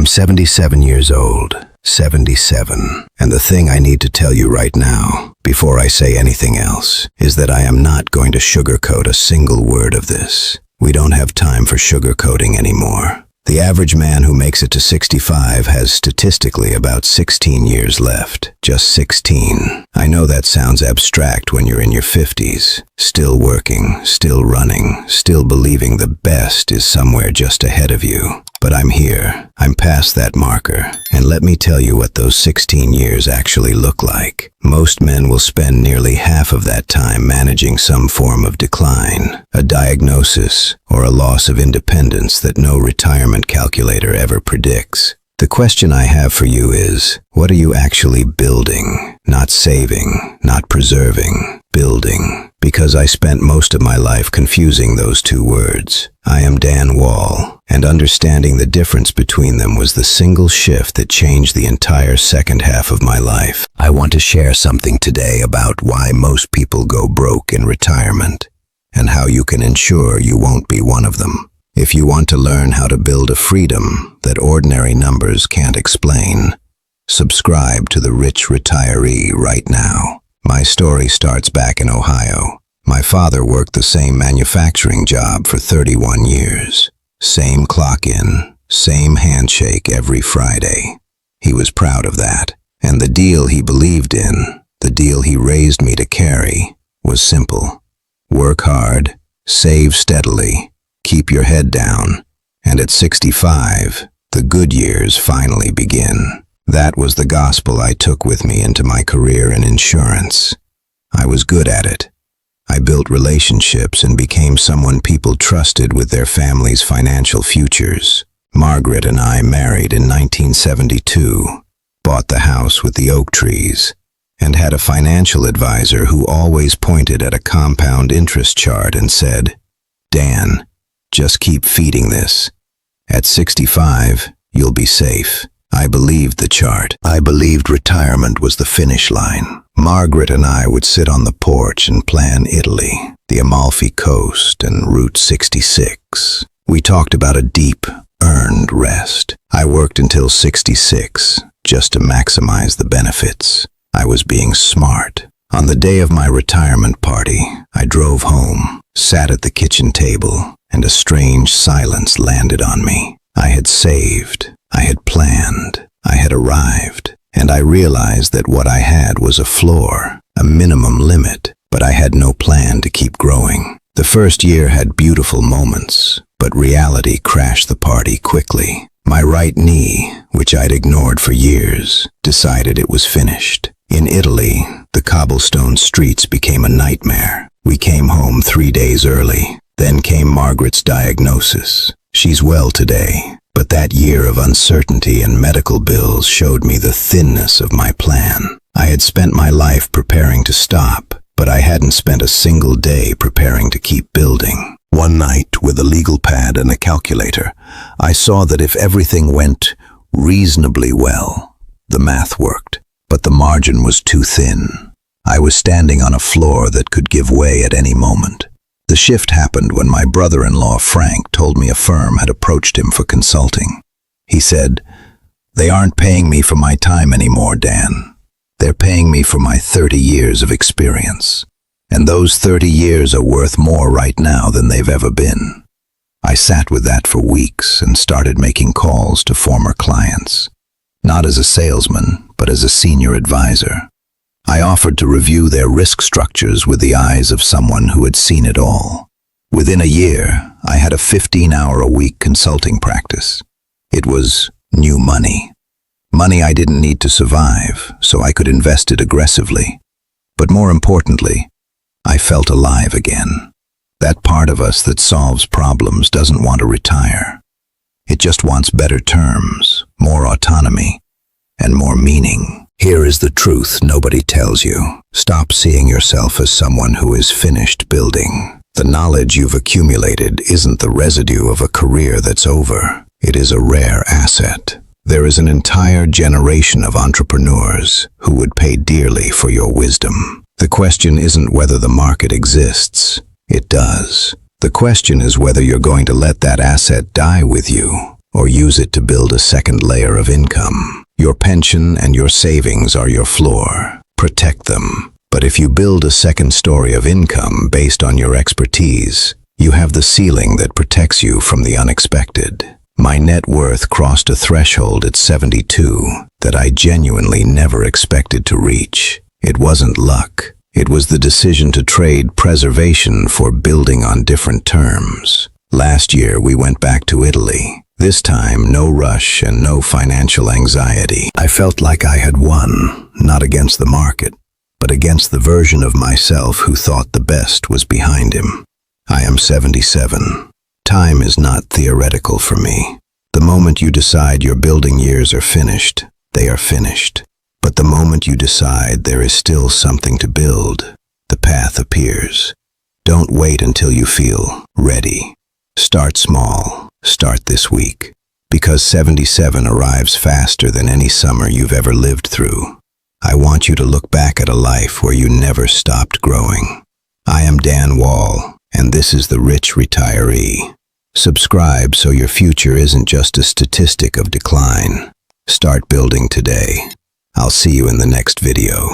77 years old. 77. And the thing I need to tell you right now, before I say anything else, is that I am not going to sugarcoat a single word of this. We don't have time for sugarcoating anymore. The average man who makes it to 65 has statistically about 16 years left. Just 16. I know that sounds abstract when you're in your 50s. Still working, still running, still believing the best is somewhere just ahead of you. But I'm here. I'm past that marker. And let me tell you what those 16 years actually look like. Most men will spend nearly half of that time managing some form of decline, a diagnosis, or a loss of independence that no retirement calculator ever predicts. The question I have for you is, what are you actually building? Not saving, not preserving, building. Because I spent most of my life confusing those two words. I am Dan Wall, and understanding the difference between them was the single shift that changed the entire second half of my life. I want to share something today about why most people go broke in retirement, and how you can ensure you won't be one of them. If you want to learn how to build a freedom that ordinary numbers can't explain, subscribe to The Rich Retiree right now. My story starts back in Ohio. My father worked the same manufacturing job for 31 years. Same clock in, same handshake every Friday. He was proud of that. And the deal he believed in, the deal he raised me to carry, was simple. Work hard, save steadily, keep your head down, and at 65, the good years finally begin. That was the gospel I took with me into my career in insurance. I was good at it. I built relationships and became someone people trusted with their family's financial futures. Margaret and I married in 1972, bought the house with the oak trees, and had a financial advisor who always pointed at a compound interest chart and said, "Dan, just keep feeding this. At 65, you'll be safe." I believed the chart. I believed retirement was the finish line. Margaret and I would sit on the porch and plan Italy, the Amalfi Coast, and Route 66. We talked about a deep, earned rest. I worked until 66, just to maximize the benefits. I was being smart. On the day of my retirement party, I drove home, sat at the kitchen table, and a strange silence landed on me. I had saved. I had planned, I had arrived, and I realized that what I had was a floor, a minimum limit, but I had no plan to keep growing. The first year had beautiful moments, but reality crashed the party quickly. My right knee, which I'd ignored for years, decided it was finished. In Italy, the cobblestone streets became a nightmare. We came home 3 days early. Then came Margaret's diagnosis. She's well today. But that year of uncertainty and medical bills showed me the thinness of my plan. I had spent my life preparing to stop, but I hadn't spent a single day preparing to keep building. One night, with a legal pad and a calculator, I saw that if everything went reasonably well, the math worked, but the margin was too thin. I was standing on a floor that could give way at any moment. The shift happened when my brother-in-law Frank told me a firm had approached him for consulting. He said, "They aren't paying me for my time anymore, Dan. They're paying me for my 30 years of experience. And those 30 years are worth more right now than they've ever been." I sat with that for weeks and started making calls to former clients. Not as a salesman, but as a senior advisor. I offered to review their risk structures with the eyes of someone who had seen it all. Within a year, I had a 15-hour-a-week consulting practice. It was new money. Money I didn't need to survive, so I could invest it aggressively. But more importantly, I felt alive again. That part of us that solves problems doesn't want to retire. It just wants better terms, more autonomy, and more meaning. Here is the truth nobody tells you. Stop seeing yourself as someone who is finished building. The knowledge you've accumulated isn't the residue of a career that's over. It is a rare asset. There is an entire generation of entrepreneurs who would pay dearly for your wisdom. The question isn't whether the market exists. It does. The question is whether you're going to let that asset die with you, or use it to build a second layer of income. Your pension and your savings are your floor. Protect them. But if you build a second story of income based on your expertise, you have the ceiling that protects you from the unexpected. My net worth crossed a threshold at 72 that I genuinely never expected to reach. It wasn't luck. It was the decision to trade preservation for building on different terms. Last year, we went back to Italy. This time, no rush and no financial anxiety. I felt like I had won, not against the market, but against the version of myself who thought the best was behind him. I am 77. Time is not theoretical for me. The moment you decide your building years are finished, they are finished. But the moment you decide there is still something to build, the path appears. Don't wait until you feel ready. Start small. Start this week. Because 77 arrives faster than any summer you've ever lived through. I want you to look back at a life where you never stopped growing. I am Dan Wall, and this is The Rich Retiree. Subscribe so your future isn't just a statistic of decline. Start building today. I'll see you in the next video.